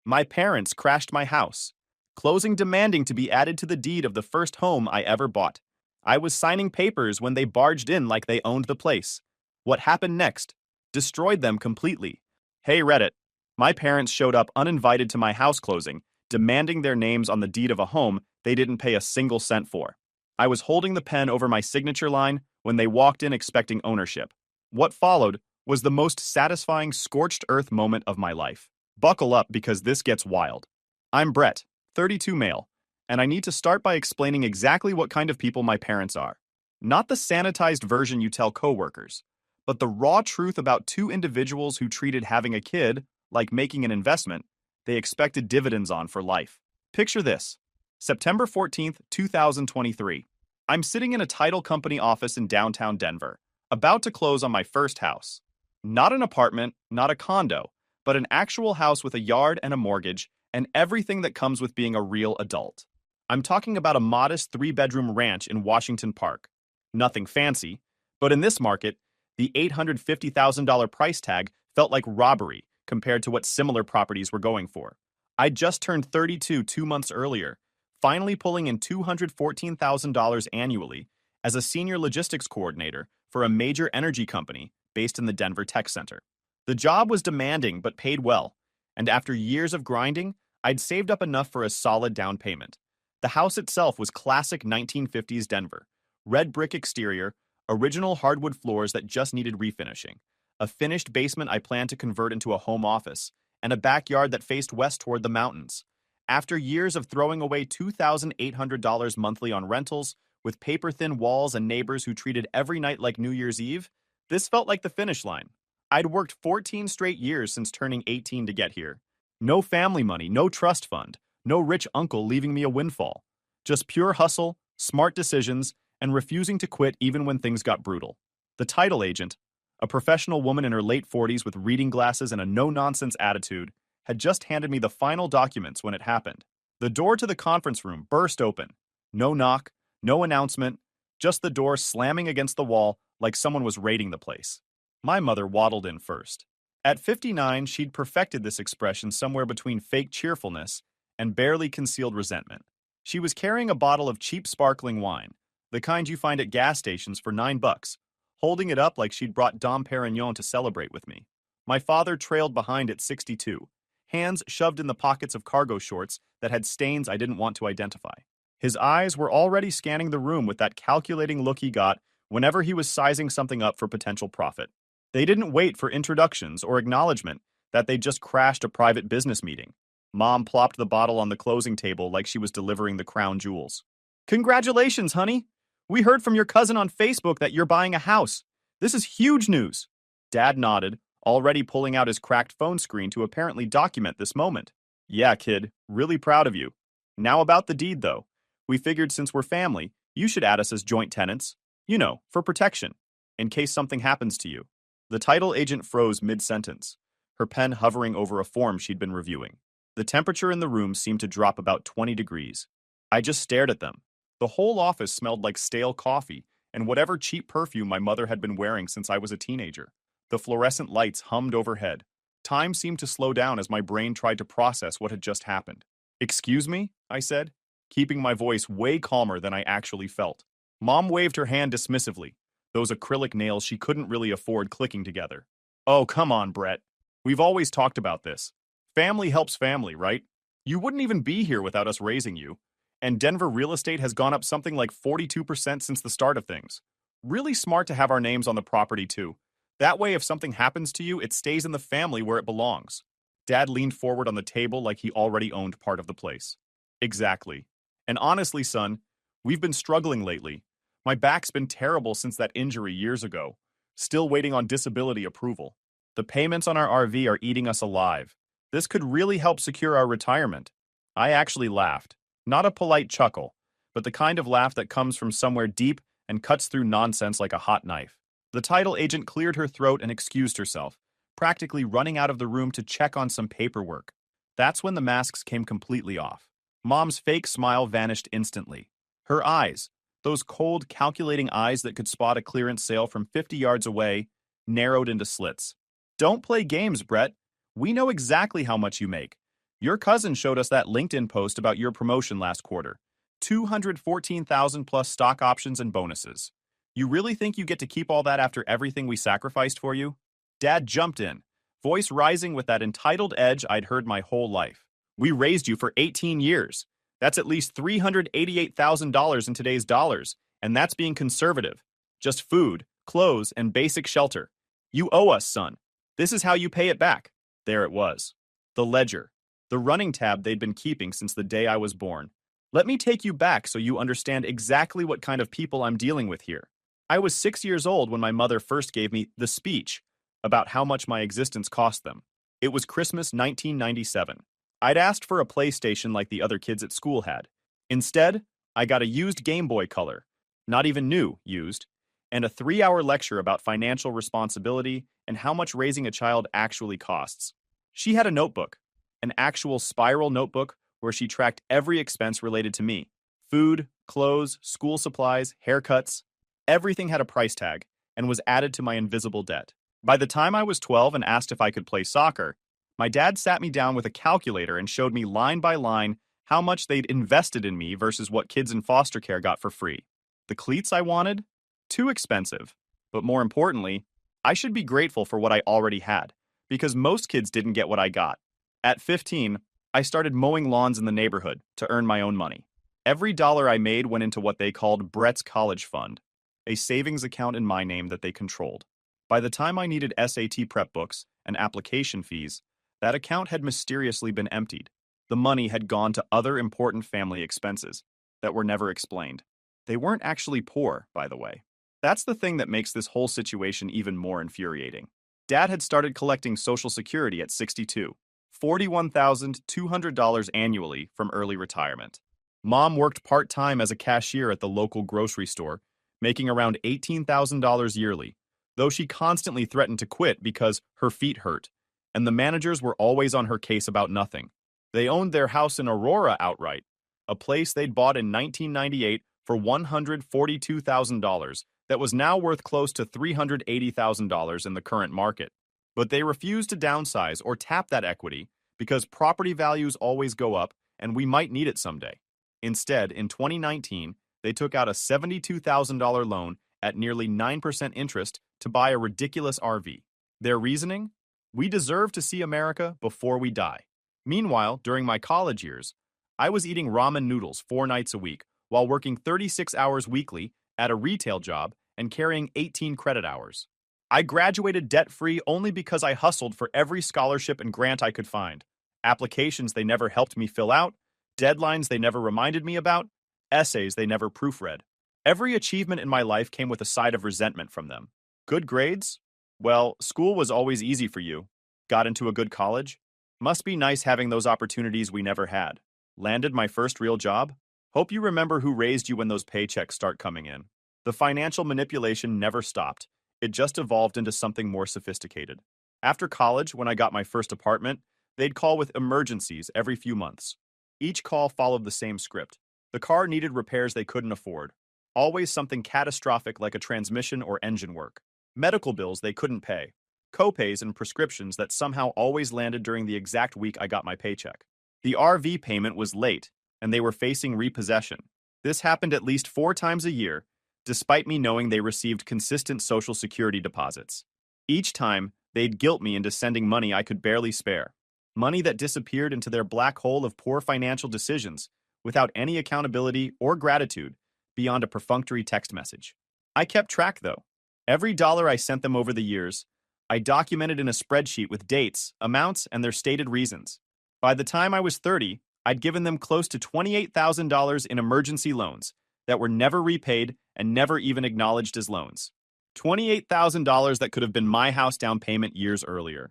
My parents crashed my house, closing demanding to be added to the deed of the first home I ever bought. I was signing papers when they barged in like they owned the place. What happened next? Destroyed them completely. Hey Reddit, my parents showed up uninvited to my house closing, demanding their names on the deed of a home they didn't pay a single cent for. I was holding the pen over my signature line when they walked in expecting ownership. What followed was the most satisfying scorched earth moment of my life. Buckle up because this gets wild. I'm Brett, 32 male, and I need to start by explaining exactly what kind of people my parents are. Not the sanitized version you tell coworkers, but the raw truth about two individuals who treated having a kid like making an investment they expected dividends on for life. Picture this. September 14th, 2023. I'm sitting in a title company office in downtown Denver, about to close on my first house. Not an apartment, not a condo, but an actual house with a yard and a mortgage and everything that comes with being a real adult. I'm talking about a modest 3-bedroom ranch in Washington Park. Nothing fancy, but in this market, the $850,000 price tag felt like robbery compared to what similar properties were going for. I'd just turned 32 2 months earlier, finally pulling in $214,000 annually as a senior logistics coordinator for a major energy company based in the Denver Tech Center. The job was demanding but paid well, and after years of grinding, I'd saved up enough for a solid down payment. The house itself was classic 1950s Denver. Red brick exterior, original hardwood floors that just needed refinishing, a finished basement I planned to convert into a home office, and a backyard that faced west toward the mountains. After years of throwing away $2,800 monthly on rentals, with paper-thin walls and neighbors who treated every night like New Year's Eve, this felt like the finish line. I'd worked 14 straight years since turning 18 to get here. No family money, no trust fund, no rich uncle leaving me a windfall. Just pure hustle, smart decisions, and refusing to quit even when things got brutal. The title agent, a professional woman in her late 40s with reading glasses and a no-nonsense attitude, had just handed me the final documents when it happened. The door to the conference room burst open. No knock, no announcement, just the door slamming against the wall like someone was raiding the place. My mother waddled in first. At 59, she'd perfected this expression somewhere between fake cheerfulness and barely concealed resentment. She was carrying a bottle of cheap sparkling wine, the kind you find at gas stations for $9, holding it up like she'd brought Dom Perignon to celebrate with me. My father trailed behind at 62, hands shoved in the pockets of cargo shorts that had stains I didn't want to identify. His eyes were already scanning the room with that calculating look he got whenever he was sizing something up for potential profit. They didn't wait for introductions or acknowledgement that they'd just crashed a private business meeting. Mom plopped the bottle on the closing table like she was delivering the crown jewels. "Congratulations, honey! We heard from your cousin on Facebook that you're buying a house. This is huge news." Dad nodded, already pulling out his cracked phone screen to apparently document this moment. "Yeah, kid, really proud of you. Now about the deed, though. We figured since we're family, you should add us as joint tenants. You know, for protection, in case something happens to you." The title agent froze mid-sentence, her pen hovering over a form she'd been reviewing. The temperature in the room seemed to drop about 20 degrees. I just stared at them. The whole office smelled like stale coffee and whatever cheap perfume my mother had been wearing since I was a teenager. The fluorescent lights hummed overhead. Time seemed to slow down as my brain tried to process what had just happened. "Excuse me?" I said, keeping my voice way calmer than I actually felt. Mom waved her hand dismissively, those acrylic nails she couldn't really afford clicking together. "Oh, come on, Brett. We've always talked about this. Family helps family, right? You wouldn't even be here without us raising you. And Denver real estate has gone up something like 42% since the start of things. Really smart to have our names on the property, too. That way, if something happens to you, it stays in the family where it belongs." Dad leaned forward on the table like he already owned part of the place. "Exactly. And honestly, son, we've been struggling lately. My back's been terrible since that injury years ago. Still waiting on disability approval. The payments on our RV are eating us alive. This could really help secure our retirement." I actually laughed. Not a polite chuckle, but the kind of laugh that comes from somewhere deep and cuts through nonsense like a hot knife. The title agent cleared her throat and excused herself, practically running out of the room to check on some paperwork. That's when the masks came completely off. Mom's fake smile vanished instantly. Her eyes, those cold, calculating eyes that could spot a clearance sale from 50 yards away, narrowed into slits. "Don't play games, Brett. We know exactly how much you make. Your cousin showed us that LinkedIn post about your promotion last quarter. 214,000 plus stock options and bonuses. You really think you get to keep all that after everything we sacrificed for you? Dad jumped in, voice rising with that entitled edge I'd heard my whole life. We raised you for 18 years. That's at least $388,000 in today's dollars, and that's being conservative. Just food, clothes, and basic shelter. You owe us, son. This is how you pay it back. There it was. The ledger. The running tab they'd been keeping since the day I was born. Let me take you back so you understand exactly what kind of people I'm dealing with here. I was 6 years old when my mother first gave me the speech about how much my existence cost them. It was Christmas 1997. I'd asked for a PlayStation like the other kids at school had. Instead, I got a used Game Boy Color, not even new, used, and a 3-hour lecture about financial responsibility and how much raising a child actually costs. She had a notebook, an actual spiral notebook where she tracked every expense related to me. Food, clothes, school supplies, haircuts. Everything had a price tag and was added to my invisible debt. By the time I was 12 and asked if I could play soccer, my dad sat me down with a calculator and showed me line by line how much they'd invested in me versus what kids in foster care got for free. The cleats I wanted? Too expensive. But more importantly, I should be grateful for what I already had, because most kids didn't get what I got. At 15, I started mowing lawns in the neighborhood to earn my own money. Every dollar I made went into what they called Brett's College Fund, a savings account in my name that they controlled. By the time I needed SAT prep books and application fees, that account had mysteriously been emptied. The money had gone to other important family expenses that were never explained. They weren't actually poor, by the way. That's the thing that makes this whole situation even more infuriating. Dad had started collecting Social Security at 62, $41,200 annually from early retirement. Mom worked part-time as a cashier at the local grocery store, making around $18,000 yearly, though she constantly threatened to quit because her feet hurt, and the managers were always on her case about nothing. They owned their house in Aurora outright, a place they'd bought in 1998 for $142,000 that was now worth close to $380,000 in the current market. But they refused to downsize or tap that equity because property values always go up and we might need it someday. Instead, in 2019, they took out a $72,000 loan at nearly 9% interest to buy a ridiculous RV. Their reasoning? We deserve to see America before we die. Meanwhile, during my college years, I was eating ramen noodles 4 nights a week while working 36 hours weekly at a retail job and carrying 18 credit hours. I graduated debt-free only because I hustled for every scholarship and grant I could find. Applications they never helped me fill out, deadlines they never reminded me about, essays they never proofread. Every achievement in my life came with a side of resentment from them. Good grades? Well, school was always easy for you. Got into a good college? Must be nice having those opportunities we never had. Landed my first real job? Hope you remember who raised you when those paychecks start coming in. The financial manipulation never stopped. It just evolved into something more sophisticated. After college, when I got my first apartment, they'd call with emergencies every few months. Each call followed the same script. The car needed repairs they couldn't afford. Always something catastrophic like a transmission or engine work. Medical bills they couldn't pay. Co-pays and prescriptions that somehow always landed during the exact week I got my paycheck. The RV payment was late, and they were facing repossession. This happened at least 4 times a year, despite me knowing they received consistent Social Security deposits. Each time, they'd guilt me into sending money I could barely spare. Money that disappeared into their black hole of poor financial decisions, without any accountability or gratitude beyond a perfunctory text message. I kept track, though. Every dollar I sent them over the years, I documented in a spreadsheet with dates, amounts, and their stated reasons. By the time I was 30, I'd given them close to $28,000 in emergency loans that were never repaid and never even acknowledged as loans. $28,000 that could have been my house down payment years earlier.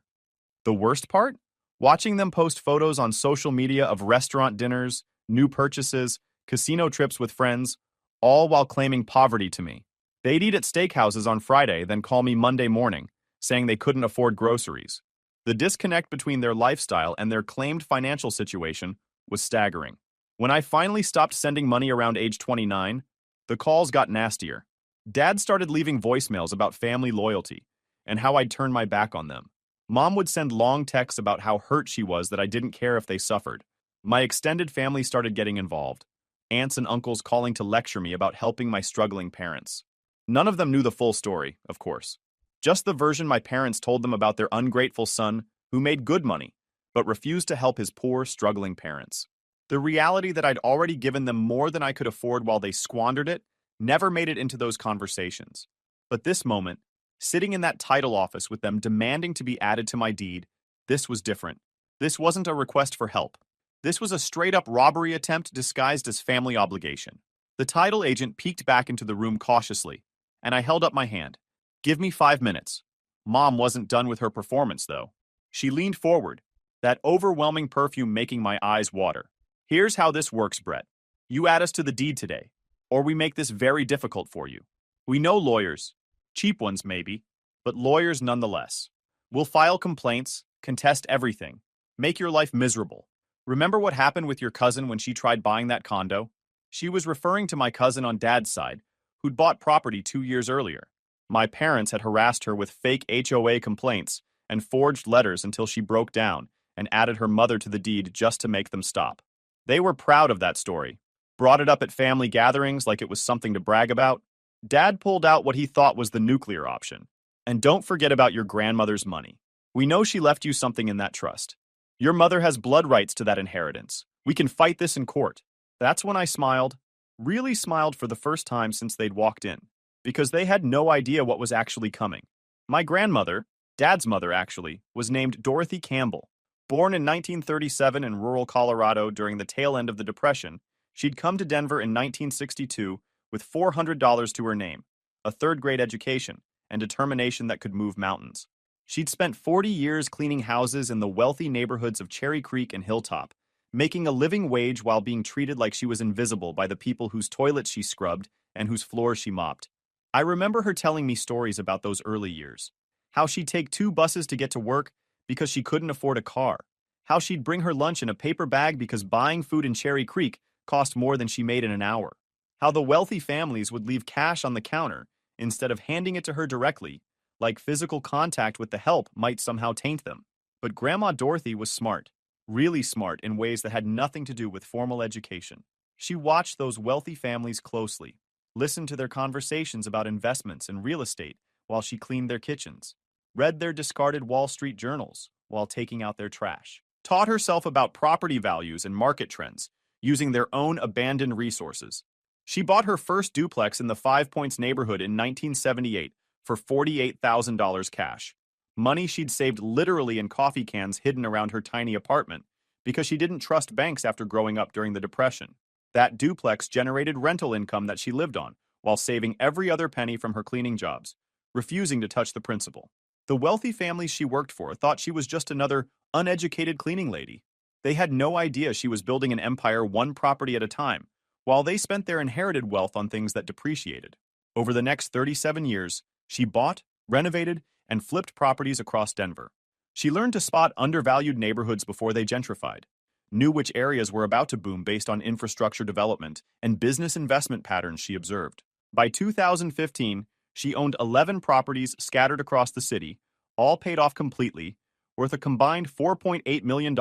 The worst part? Watching them post photos on social media of restaurant dinners, new purchases, casino trips with friends, all while claiming poverty to me. They'd eat at steakhouses on Friday, then call me Monday morning, saying they couldn't afford groceries. The disconnect between their lifestyle and their claimed financial situation was staggering. When I finally stopped sending money around age 29, the calls got nastier. Dad started leaving voicemails about family loyalty and how I'd turn my back on them. Mom would send long texts about how hurt she was that I didn't care if they suffered. My extended family started getting involved. Aunts and uncles calling to lecture me about helping my struggling parents. None of them knew the full story, of course. Just the version my parents told them about their ungrateful son who made good money, but refused to help his poor, struggling parents. The reality that I'd already given them more than I could afford while they squandered it never made it into those conversations. But this moment, sitting in that title office with them demanding to be added to my deed, this was different. This wasn't a request for help. This was a straight-up robbery attempt disguised as family obligation. The title agent peeked back into the room cautiously, and I held up my hand. Give me 5 minutes. Mom wasn't done with her performance, though. She leaned forward, that overwhelming perfume making my eyes water. Here's how this works, Brett. You add us to the deed today, or we make this very difficult for you. We know lawyers. Cheap ones, maybe, but lawyers nonetheless. We'll file complaints, contest everything, make your life miserable. Remember what happened with your cousin when she tried buying that condo? She was referring to my cousin on Dad's side, who'd bought property 2 years earlier. My parents had harassed her with fake HOA complaints and forged letters until she broke down and added her mother to the deed just to make them stop. They were proud of that story, brought it up at family gatherings like it was something to brag about. Dad pulled out what he thought was the nuclear option. And don't forget about your grandmother's money. We know she left you something in that trust. Your mother has blood rights to that inheritance. We can fight this in court. That's when I smiled, really smiled for the first time since they'd walked in, because they had no idea what was actually coming. My grandmother, Dad's mother actually, was named Dorothy Campbell. Born in 1937 in rural Colorado during the tail end of the Depression, she'd come to Denver in 1962 with $400 to her name, a third-grade education, and determination that could move mountains. She'd spent 40 years cleaning houses in the wealthy neighborhoods of Cherry Creek and Hilltop, making a living wage while being treated like she was invisible by the people whose toilets she scrubbed and whose floors she mopped. I remember her telling me stories about those early years, how she'd take 2 buses to get to work because she couldn't afford a car, how she'd bring her lunch in a paper bag because buying food in Cherry Creek cost more than she made in an hour, how the wealthy families would leave cash on the counter instead of handing it to her directly, like physical contact with the help might somehow taint them. But Grandma Dorothy was smart, really smart in ways that had nothing to do with formal education. She watched those wealthy families closely, listened to their conversations about investments and real estate while she cleaned their kitchens, read their discarded Wall Street journals while taking out their trash, taught herself about property values and market trends using their own abandoned resources. She bought her first duplex in the Five Points neighborhood in 1978 for $48,000 cash, money she'd saved literally in coffee cans hidden around her tiny apartment because she didn't trust banks after growing up during the Depression. That duplex generated rental income that she lived on while saving every other penny from her cleaning jobs, refusing to touch the principal. The wealthy families she worked for thought she was just another uneducated cleaning lady. They had no idea she was building an empire one property at a time, while they spent their inherited wealth on things that depreciated. Over the next 37 years, she bought, renovated, and flipped properties across Denver. She learned to spot undervalued neighborhoods before they gentrified, knew which areas were about to boom based on infrastructure development and business investment patterns she observed. By 2015, she owned 11 properties scattered across the city, all paid off completely, worth a combined $4.8 million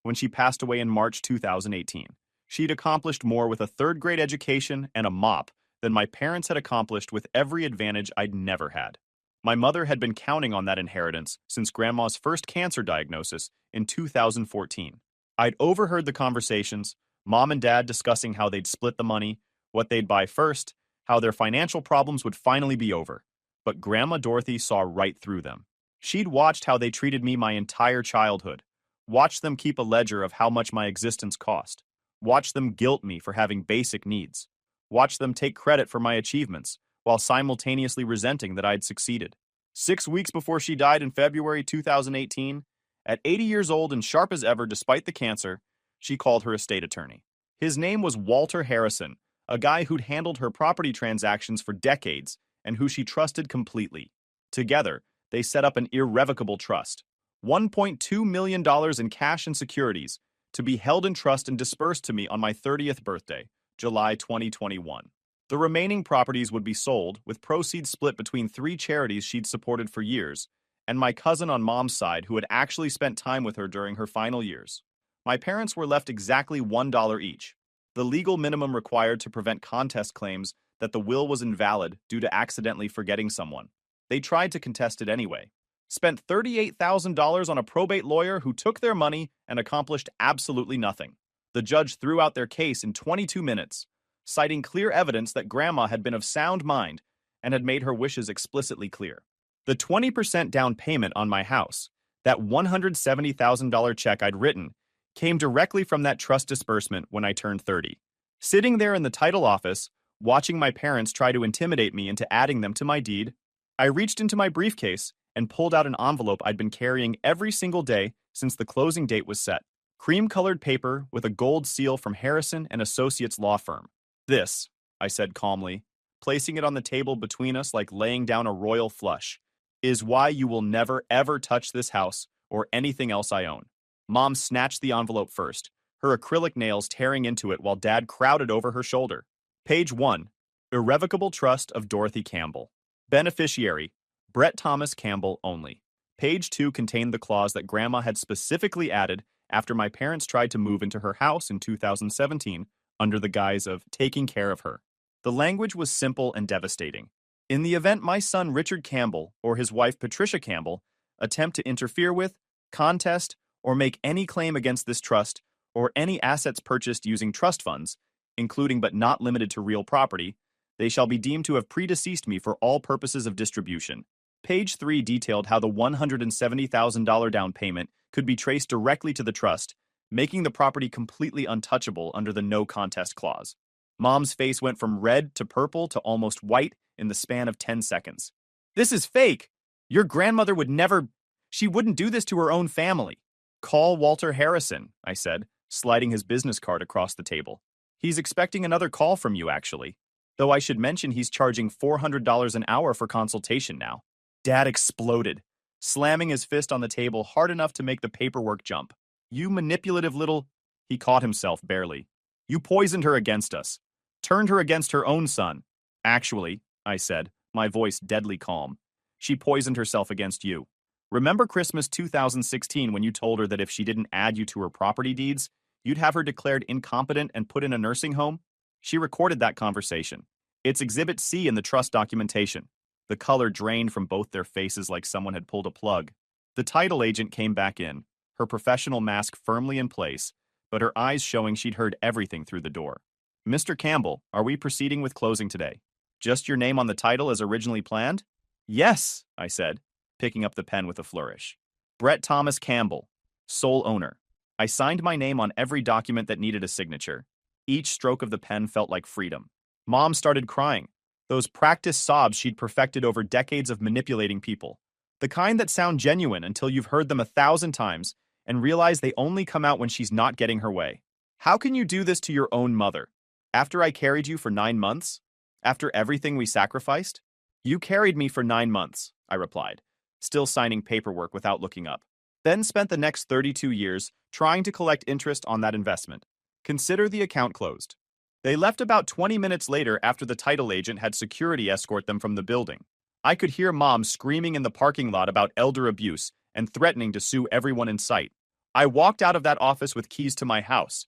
when she passed away in March 2018. She'd accomplished more with a third-grade education and a mop than my parents had accomplished with every advantage I'd never had. My mother had been counting on that inheritance since Grandma's first cancer diagnosis in 2014. I'd overheard the conversations, Mom and Dad discussing how they'd split the money, what they'd buy first, how their financial problems would finally be over. But Grandma Dorothy saw right through them. She'd watched how they treated me my entire childhood, watched them keep a ledger of how much my existence cost, watched them guilt me for having basic needs, watched them take credit for my achievements while simultaneously resenting that I'd succeeded. 6 weeks before she died in February 2018, at 80 years old and sharp as ever despite the cancer, she called her estate attorney. His name was Walter Harrison, a guy who'd handled her property transactions for decades and who she trusted completely. Together, they set up an irrevocable trust, $1.2 million in cash and securities, to be held in trust and dispersed to me on my 30th birthday, July 2021. The remaining properties would be sold, with proceeds split between 3 charities she'd supported for years, and my cousin on mom's side who had actually spent time with her during her final years. My parents were left exactly $1 each, the legal minimum required to prevent contest claims that the will was invalid due to accidentally forgetting someone. They tried to contest it anyway, spent $38,000 on a probate lawyer who took their money and accomplished absolutely nothing. The judge threw out their case in 22 minutes, citing clear evidence that Grandma had been of sound mind and had made her wishes explicitly clear. The 20% down payment on my house, that $170,000 check I'd written, came directly from that trust disbursement when I turned 30. Sitting there in the title office, watching my parents try to intimidate me into adding them to my deed, I reached into my briefcase and pulled out an envelope I'd been carrying every single day since the closing date was set. Cream-colored paper with a gold seal from Harrison and Associates law firm. "This," I said calmly, placing it on the table between us like laying down a royal flush, "is why you will never ever touch this house or anything else I own." Mom snatched the envelope first, her acrylic nails tearing into it while Dad crowded over her shoulder. Page 1. Irrevocable Trust of Dorothy Campbell. Beneficiary, Brett Thomas Campbell only. Page 2 contained the clause that Grandma had specifically added after my parents tried to move into her house in 2017 under the guise of taking care of her. The language was simple and devastating. In the event my son Richard Campbell or his wife Patricia Campbell attempt to interfere with, contest, or make any claim against this trust or any assets purchased using trust funds, including but not limited to real property, they shall be deemed to have predeceased me for all purposes of distribution. Page 3 detailed how the $170,000 down payment could be traced directly to the trust, making the property completely untouchable under the no contest clause. Mom's face went from red to purple to almost white in the span of 10 seconds. "This is fake! Your grandmother would never... She wouldn't do this to her own family." "Call Walter Harrison," I said, sliding his business card across the table. "He's expecting another call from you, actually. Though I should mention he's charging $400 an hour for consultation now." Dad exploded, slamming his fist on the table hard enough to make the paperwork jump. "You manipulative little..." He caught himself barely. "You poisoned her against us. Turned her against her own son." "Actually," I said, my voice deadly calm, "she poisoned herself against you. Remember Christmas 2016 when you told her that if she didn't add you to her property deeds, you'd have her declared incompetent and put in a nursing home? She recorded that conversation. It's Exhibit C in the trust documentation." The color drained from both their faces like someone had pulled a plug. The title agent came back in, her professional mask firmly in place, but her eyes showing she'd heard everything through the door. "Mr. Campbell, are we proceeding with closing today? Just your name on the title as originally planned?" "Yes," I said, picking up the pen with a flourish. "Brett Thomas Campbell, sole owner." I signed my name on every document that needed a signature. Each stroke of the pen felt like freedom. Mom started crying, those practiced sobs she'd perfected over decades of manipulating people. The kind that sound genuine until you've heard them 1,000 times and realize they only come out when she's not getting her way. "How can you do this to your own mother? After I carried you for 9 months? After everything we sacrificed?" "You carried me for 9 months," I replied, still signing paperwork without looking up. "Then spent the next 32 years trying to collect interest on that investment. Consider the account closed." They left about 20 minutes later after the title agent had security escort them from the building. I could hear Mom screaming in the parking lot about elder abuse and threatening to sue everyone in sight. I walked out of that office with keys to my house,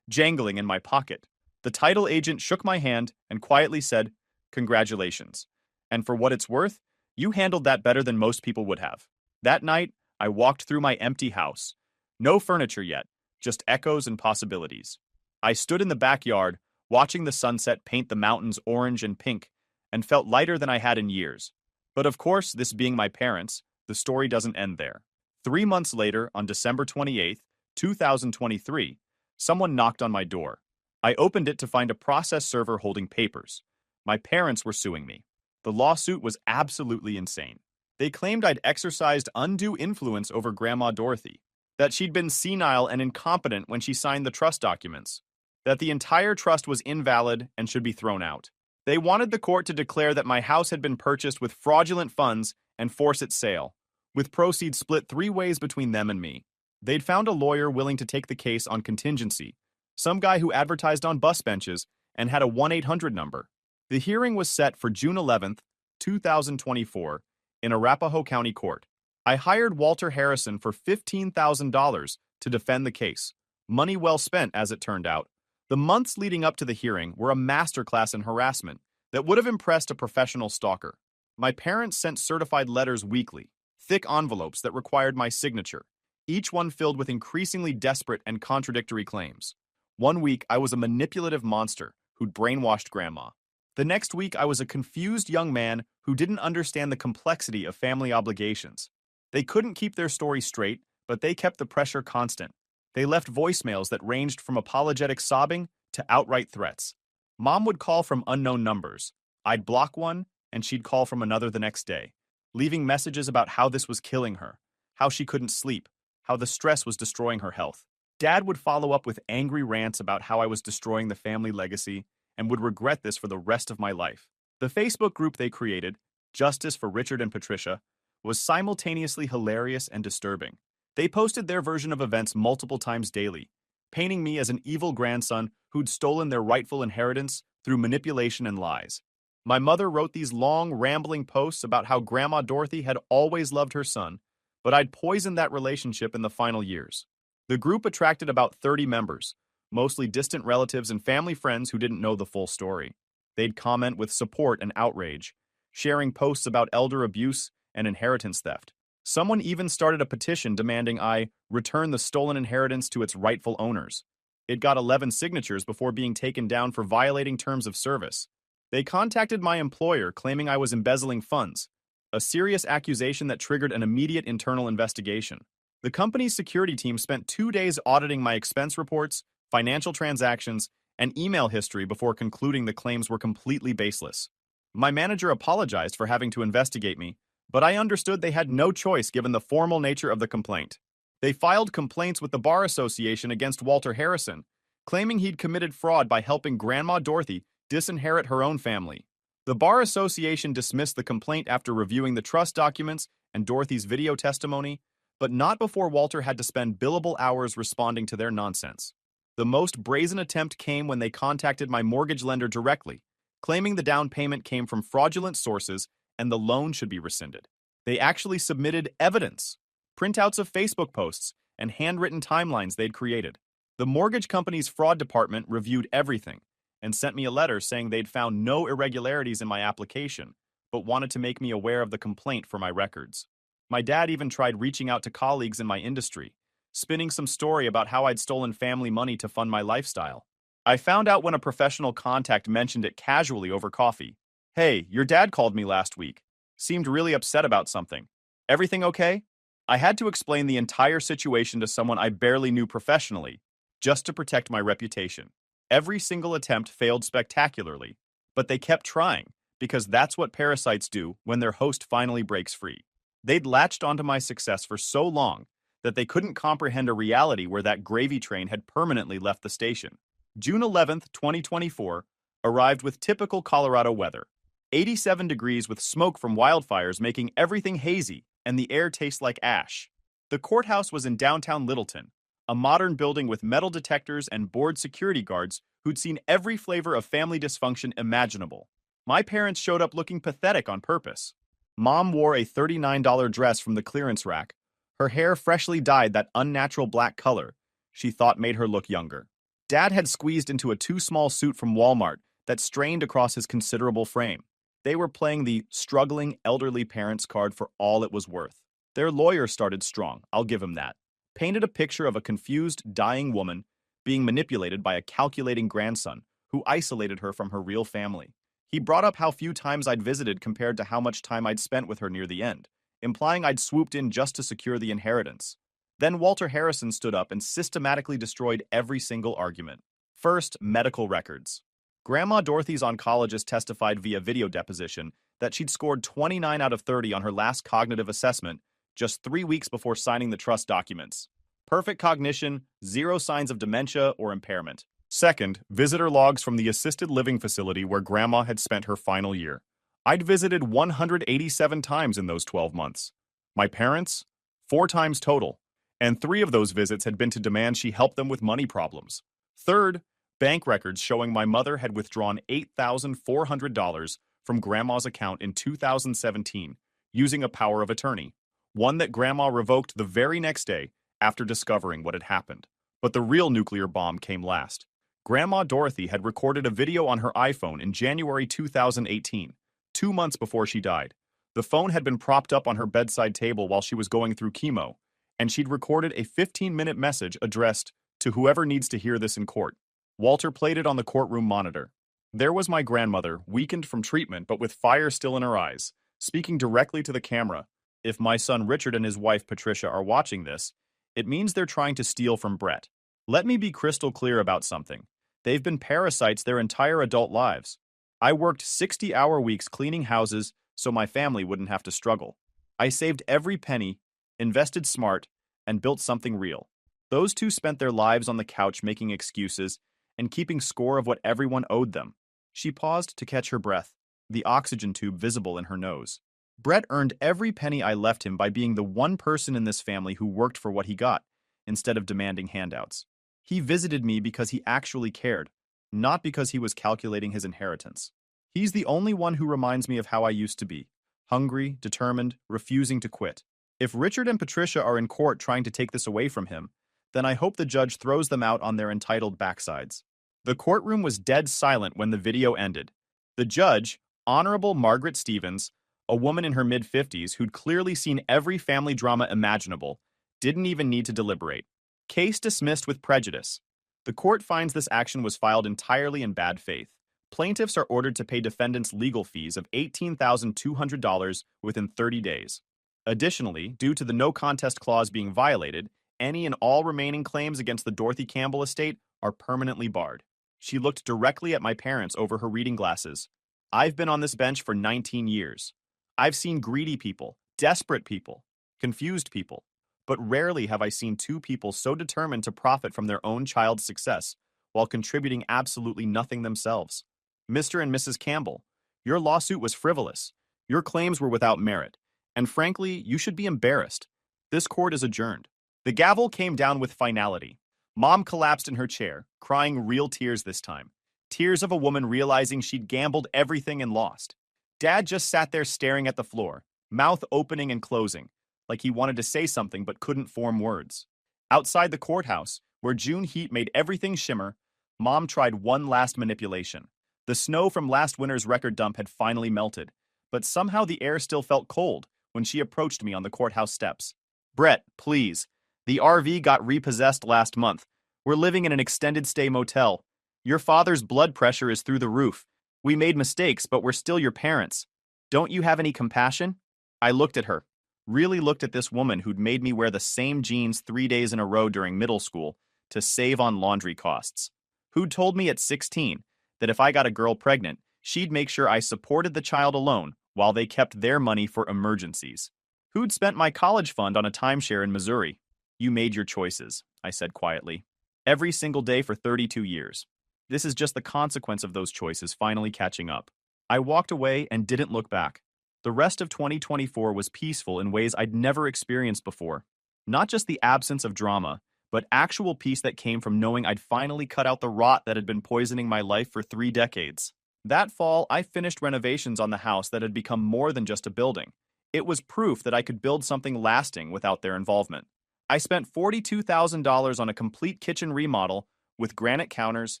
jangling in my pocket. The title agent shook my hand and quietly said, "Congratulations. And for what it's worth, you handled that better than most people would have." That night, I walked through my empty house. No furniture yet, just echoes and possibilities. I stood in the backyard, watching the sunset paint the mountains orange and pink, and felt lighter than I had in years. But of course, this being my parents, the story doesn't end there. 3 months later, on December 28th, 2023, someone knocked on my door. I opened it to find a process server holding papers. My parents were suing me. The lawsuit was absolutely insane. They claimed I'd exercised undue influence over Grandma Dorothy, that she'd been senile and incompetent when she signed the trust documents, that the entire trust was invalid and should be thrown out. They wanted the court to declare that my house had been purchased with fraudulent funds and force its sale, with proceeds split 3 ways between them and me. They'd found a lawyer willing to take the case on contingency, some guy who advertised on bus benches and had a 1-800 number. The hearing was set for June 11th, 2024, in Arapahoe County Court. I hired Walter Harrison for $15,000 to defend the case. Money well spent, as it turned out. The months leading up to the hearing were a masterclass in harassment that would have impressed a professional stalker. My parents sent certified letters weekly, thick envelopes that required my signature, each one filled with increasingly desperate and contradictory claims. One week, I was a manipulative monster who'd brainwashed Grandma. The next week, I was a confused young man who didn't understand the complexity of family obligations. They couldn't keep their story straight, but they kept the pressure constant. They left voicemails that ranged from apologetic sobbing to outright threats. Mom would call from unknown numbers. I'd block one, and she'd call from another the next day, leaving messages about how this was killing her, how she couldn't sleep, how the stress was destroying her health. Dad would follow up with angry rants about how I was destroying the family legacy and would regret this for the rest of my life. The Facebook group they created, Justice for Richard and Patricia, was simultaneously hilarious and disturbing. They posted their version of events multiple times daily, painting me as an evil grandson who'd stolen their rightful inheritance through manipulation and lies. My mother wrote these long, rambling posts about how Grandma Dorothy had always loved her son, but I'd poisoned that relationship in the final years. The group attracted about 30 members, mostly distant relatives and family friends who didn't know the full story. They'd comment with support and outrage, sharing posts about elder abuse and inheritance theft. Someone even started a petition demanding I return the stolen inheritance to its rightful owners. It got 11 signatures before being taken down for violating terms of service. They contacted my employer claiming I was embezzling funds, a serious accusation that triggered an immediate internal investigation. The company's security team spent 2 days auditing my expense reports, financial transactions, and email history before concluding the claims were completely baseless. My manager apologized for having to investigate me, but I understood they had no choice given the formal nature of the complaint. They filed complaints with the Bar Association against Walter Harrison, claiming he'd committed fraud by helping Grandma Dorothy disinherit her own family. The Bar Association dismissed the complaint after reviewing the trust documents and Dorothy's video testimony, but not before Walter had to spend billable hours responding to their nonsense. The most brazen attempt came when they contacted my mortgage lender directly, claiming the down payment came from fraudulent sources and the loan should be rescinded. They actually submitted evidence, printouts of Facebook posts, and handwritten timelines they'd created. The mortgage company's fraud department reviewed everything and sent me a letter saying they'd found no irregularities in my application, but wanted to make me aware of the complaint for my records. My dad even tried reaching out to colleagues in my industry, spinning some story about how I'd stolen family money to fund my lifestyle. I found out when a professional contact mentioned it casually over coffee. "Hey, your dad called me last week. Seemed really upset about something. Everything okay?" I had to explain the entire situation to someone I barely knew professionally, just to protect my reputation. Every single attempt failed spectacularly, but they kept trying, because that's what parasites do when their host finally breaks free. They'd latched onto my success for so long that they couldn't comprehend a reality where that gravy train had permanently left the station. June 11th, 2024, arrived with typical Colorado weather. 87 degrees with smoke from wildfires making everything hazy and the air taste like ash. The courthouse was in downtown Littleton, a modern building with metal detectors and bored security guards who'd seen every flavor of family dysfunction imaginable. My parents showed up looking pathetic on purpose. Mom wore a $39 dress from the clearance rack, her hair freshly dyed that unnatural black color she thought made her look younger. Dad had squeezed into a too-small suit from Walmart that strained across his considerable frame. They were playing the struggling elderly parents card for all it was worth. Their lawyer started strong, I'll give him that. Painted a picture of a confused, dying woman being manipulated by a calculating grandson who isolated her from her real family. He brought up how few times I'd visited compared to how much time I'd spent with her near the end, implying I'd swooped in just to secure the inheritance. Then Walter Harrison stood up and systematically destroyed every single argument. First, medical records. Grandma Dorothy's oncologist testified via video deposition that she'd scored 29 out of 30 on her last cognitive assessment just 3 weeks before signing the trust documents. Perfect cognition, zero signs of dementia or impairment. Second, visitor logs from the assisted living facility where Grandma had spent her final year. I'd visited 187 times in those 12 months. My parents? 4 times total. And 3 of those visits had been to demand she help them with money problems. Third, bank records showing my mother had withdrawn $8,400 from Grandma's account in 2017 using a power of attorney, one that Grandma revoked the very next day after discovering what had happened. But the real nuclear bomb came last. Grandma Dorothy had recorded a video on her iPhone in January 2018, 2 months before she died. The phone had been propped up on her bedside table while she was going through chemo, and she'd recorded a 15-minute message addressed to whoever needs to hear this in court. Walter played it on the courtroom monitor. There was my grandmother, weakened from treatment but with fire still in her eyes, speaking directly to the camera. If my son Richard and his wife Patricia are watching this, it means they're trying to steal from Brett. Let me be crystal clear about something. They've been parasites their entire adult lives. I worked 60-hour weeks cleaning houses so my family wouldn't have to struggle. I saved every penny, invested smart, and built something real. Those two spent their lives on the couch making excuses and keeping score of what everyone owed them. She paused to catch her breath, the oxygen tube visible in her nose. Brett earned every penny I left him by being the one person in this family who worked for what he got, instead of demanding handouts. He visited me because he actually cared, not because he was calculating his inheritance. He's the only one who reminds me of how I used to be, hungry, determined, refusing to quit. If Richard and Patricia are in court trying to take this away from him, then I hope the judge throws them out on their entitled backsides. The courtroom was dead silent when the video ended. The judge, Honorable Margaret Stevens, a woman in her mid-50s who'd clearly seen every family drama imaginable, didn't even need to deliberate. Case dismissed with prejudice. The court finds this action was filed entirely in bad faith. Plaintiffs are ordered to pay defendants legal fees of $18,200 within 30 days. Additionally, due to the no contest clause being violated, any and all remaining claims against the Dorothy Campbell estate are permanently barred. She looked directly at my parents over her reading glasses. I've been on this bench for 19 years. I've seen greedy people, desperate people, confused people, but rarely have I seen two people so determined to profit from their own child's success while contributing absolutely nothing themselves. Mr. and Mrs. Campbell, your lawsuit was frivolous. Your claims were without merit. And frankly, you should be embarrassed. This court is adjourned. The gavel came down with finality. Mom collapsed in her chair, crying real tears this time. Tears of a woman realizing she'd gambled everything and lost. Dad just sat there staring at the floor, mouth opening and closing, like he wanted to say something but couldn't form words. Outside the courthouse, where June heat made everything shimmer, Mom tried one last manipulation. The snow from last winter's record dump had finally melted, but somehow the air still felt cold when she approached me on the courthouse steps. Brett, please. The RV got repossessed last month. We're living in an extended stay motel. Your father's blood pressure is through the roof. We made mistakes, but we're still your parents. Don't you have any compassion? I looked at her, really looked at this woman who'd made me wear the same jeans 3 days in a row during middle school to save on laundry costs. Who'd told me at 16 that if I got a girl pregnant, she'd make sure I supported the child alone while they kept their money for emergencies. Who'd spent my college fund on a timeshare in Missouri? You made your choices, I said quietly. Every single day for 32 years. This is just the consequence of those choices finally catching up. I walked away and didn't look back. The rest of 2024 was peaceful in ways I'd never experienced before. Not just the absence of drama, but actual peace that came from knowing I'd finally cut out the rot that had been poisoning my life for 3 decades. That fall, I finished renovations on the house that had become more than just a building. It was proof that I could build something lasting without their involvement. I spent $42,000 on a complete kitchen remodel with granite counters,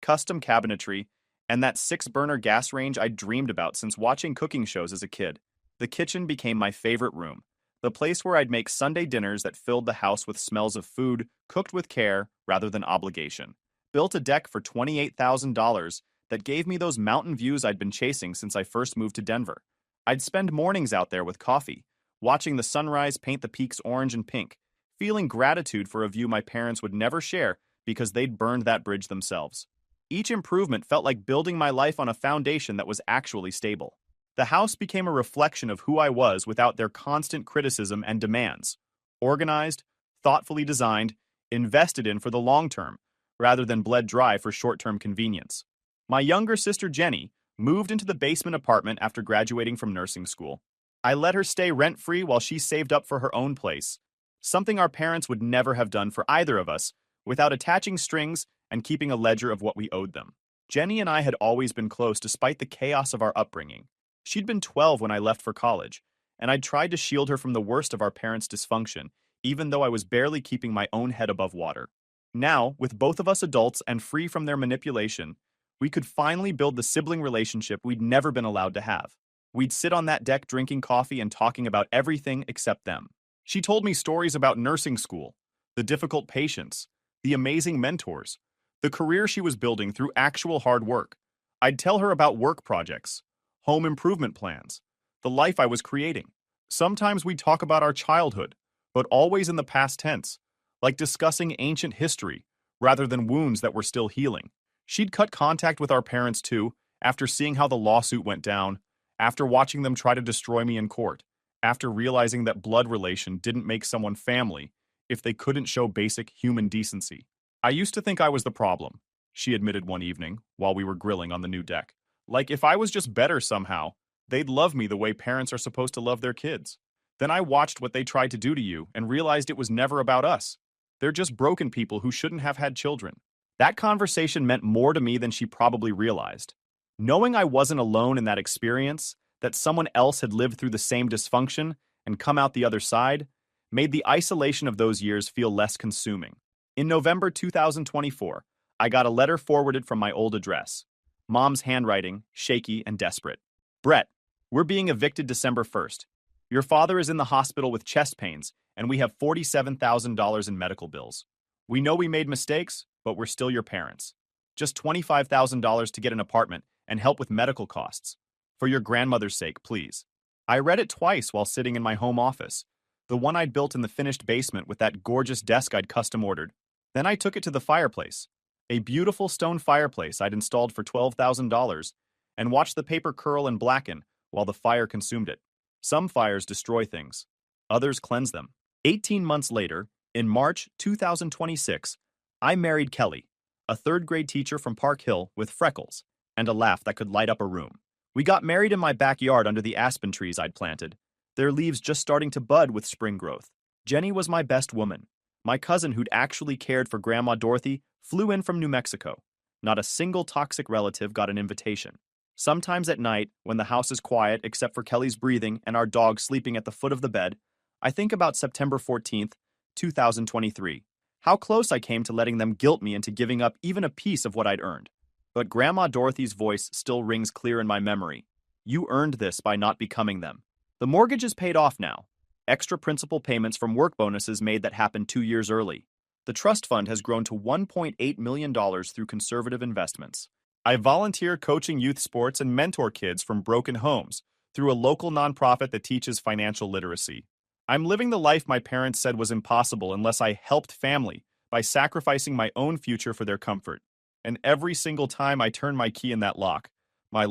custom cabinetry, and that 6-burner gas range I'd dreamed about since watching cooking shows as a kid. The kitchen became my favorite room, the place where I'd make Sunday dinners that filled the house with smells of food cooked with care rather than obligation. Built a deck for $28,000 that gave me those mountain views I'd been chasing since I first moved to Denver. I'd spend mornings out there with coffee, watching the sunrise paint the peaks orange and pink, feeling gratitude for a view my parents would never share because they'd burned that bridge themselves. Each improvement felt like building my life on a foundation that was actually stable. The house became a reflection of who I was without their constant criticism and demands. Organized, thoughtfully designed, invested in for the long term, rather than bled dry for short-term convenience. My younger sister Jenny moved into the basement apartment after graduating from nursing school. I let her stay rent-free while she saved up for her own place, something our parents would never have done for either of us, without attaching strings and keeping a ledger of what we owed them. Jenny and I had always been close despite the chaos of our upbringing. She'd been 12 when I left for college, and I tried to shield her from the worst of our parents' dysfunction, even though I was barely keeping my own head above water. Now, with both of us adults and free from their manipulation, we could finally build the sibling relationship we'd never been allowed to have. We'd sit on that deck drinking coffee and talking about everything except them. She told me stories about nursing school, the difficult patients, the amazing mentors, the career she was building through actual hard work. I'd tell her about work projects, home improvement plans, the life I was creating. Sometimes we'd talk about our childhood, but always in the past tense, like discussing ancient history rather than wounds that were still healing. She'd cut contact with our parents too, after seeing how the lawsuit went down, after watching them try to destroy me in court, after realizing that blood relation didn't make someone family if they couldn't show basic human decency. I used to think I was the problem, she admitted one evening while we were grilling on the new deck. Like if I was just better somehow, they'd love me the way parents are supposed to love their kids. Then I watched what they tried to do to you and realized it was never about us. They're just broken people who shouldn't have had children. That conversation meant more to me than she probably realized. Knowing I wasn't alone in that experience, that someone else had lived through the same dysfunction and come out the other side, made the isolation of those years feel less consuming. In November 2024, I got a letter forwarded from my old address. Mom's handwriting, shaky and desperate. Brett, we're being evicted December 1st. Your father is in the hospital with chest pains, and we have $47,000 in medical bills. We know we made mistakes, but we're still your parents. Just $25,000 to get an apartment and help with medical costs. For your grandmother's sake, please. I read it twice while sitting in my home office, the one I'd built in the finished basement with that gorgeous desk I'd custom ordered. Then I took it to the fireplace, a beautiful stone fireplace I'd installed for $12,000, and watched the paper curl and blacken while the fire consumed it. Some fires destroy things, others cleanse them. 18 months later, in March 2026, I married Kelly, a third-grade teacher from Park Hill with freckles and a laugh that could light up a room. We got married in my backyard under the aspen trees I'd planted, their leaves just starting to bud with spring growth. Jenny was my best woman. My cousin who'd actually cared for Grandma Dorothy flew in from New Mexico. Not a single toxic relative got an invitation. Sometimes at night, when the house is quiet except for Kelly's breathing and our dog sleeping at the foot of the bed, I think about September 14th, 2023. How close I came to letting them guilt me into giving up even a piece of what I'd earned. But Grandma Dorothy's voice still rings clear in my memory. You earned this by not becoming them. The mortgage is paid off now. Extra principal payments from work bonuses made that happen 2 years early. The trust fund has grown to $1.8 million through conservative investments. I volunteer coaching youth sports and mentor kids from broken homes through a local nonprofit that teaches financial literacy. I'm living the life my parents said was impossible unless I helped family by sacrificing my own future for their comfort. And every single time I turn my key in that lock, my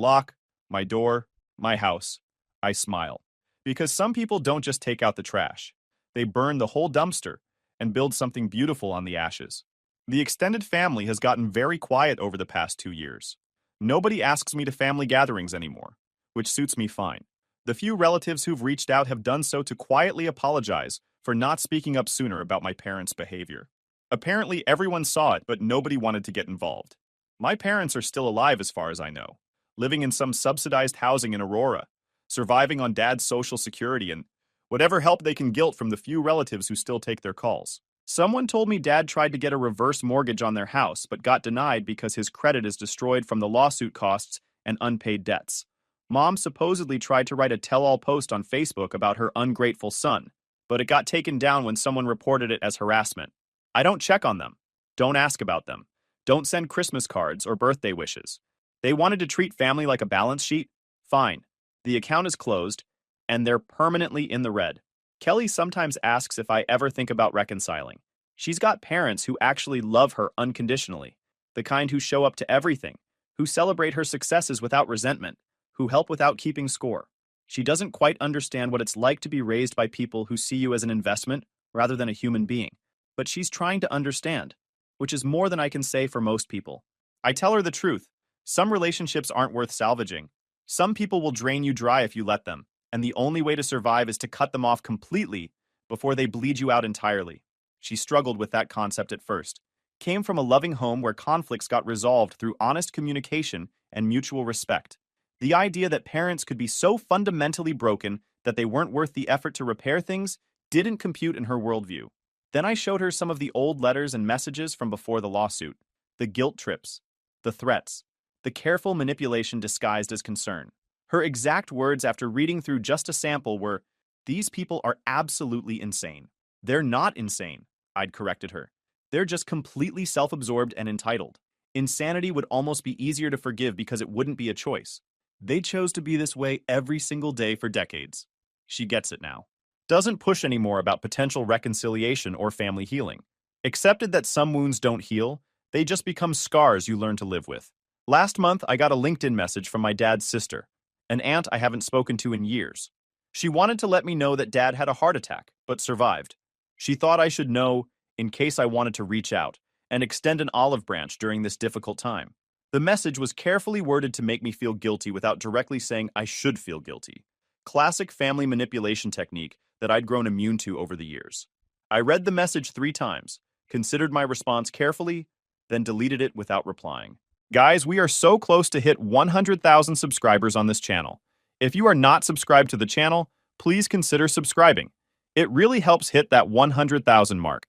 door, my house, I smile. Because some people don't just take out the trash. They burn the whole dumpster and build something beautiful on the ashes. The extended family has gotten very quiet over the past 2 years. Nobody asks me to family gatherings anymore, which suits me fine. The few relatives who've reached out have done so to quietly apologize for not speaking up sooner about my parents' behavior. Apparently everyone saw it, but nobody wanted to get involved. My parents are still alive as far as I know, living in some subsidized housing in Aurora, surviving on Dad's Social Security and whatever help they can get from the few relatives who still take their calls. Someone told me Dad tried to get a reverse mortgage on their house, but got denied because his credit is destroyed from the lawsuit costs and unpaid debts. Mom supposedly tried to write a tell-all post on Facebook about her ungrateful son, but it got taken down when someone reported it as harassment. I don't check on them. Don't ask about them. Don't send Christmas cards or birthday wishes. They wanted to treat family like a balance sheet? Fine. The account is closed, and they're permanently in the red. Kelly sometimes asks if I ever think about reconciling. She's got parents who actually love her unconditionally, the kind who show up to everything, who celebrate her successes without resentment, who help without keeping score. She doesn't quite understand what it's like to be raised by people who see you as an investment rather than a human being, but she's trying to understand, which is more than I can say for most people. I tell her the truth. Some relationships aren't worth salvaging. Some people will drain you dry if you let them, and the only way to survive is to cut them off completely before they bleed you out entirely. She struggled with that concept at first. Came from a loving home where conflicts got resolved through honest communication and mutual respect. The idea that parents could be so fundamentally broken that they weren't worth the effort to repair things didn't compute in her worldview. Then I showed her some of the old letters and messages from before the lawsuit, the guilt trips, the threats, the careful manipulation disguised as concern. Her exact words after reading through just a sample were, "These people are absolutely insane." "They're not insane," I'd corrected her. "They're just completely self-absorbed and entitled. Insanity would almost be easier to forgive because it wouldn't be a choice. They chose to be this way every single day for decades." She gets it now. Doesn't push anymore about potential reconciliation or family healing. Accepted that some wounds don't heal, they just become scars you learn to live with. Last month, I got a LinkedIn message from my dad's sister, an aunt I haven't spoken to in years. She wanted to let me know that Dad had a heart attack, but survived. She thought I should know in case I wanted to reach out and extend an olive branch during this difficult time. The message was carefully worded to make me feel guilty without directly saying I should feel guilty. Classic family manipulation technique that I'd grown immune to over the years. I read the message 3 times, considered my response carefully, then deleted it without replying. Guys, we are so close to hit 100,000 subscribers on this channel. If you are not subscribed to the channel, please consider subscribing. It really helps hit that 100,000 mark.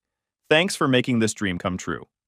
Thanks for making this dream come true.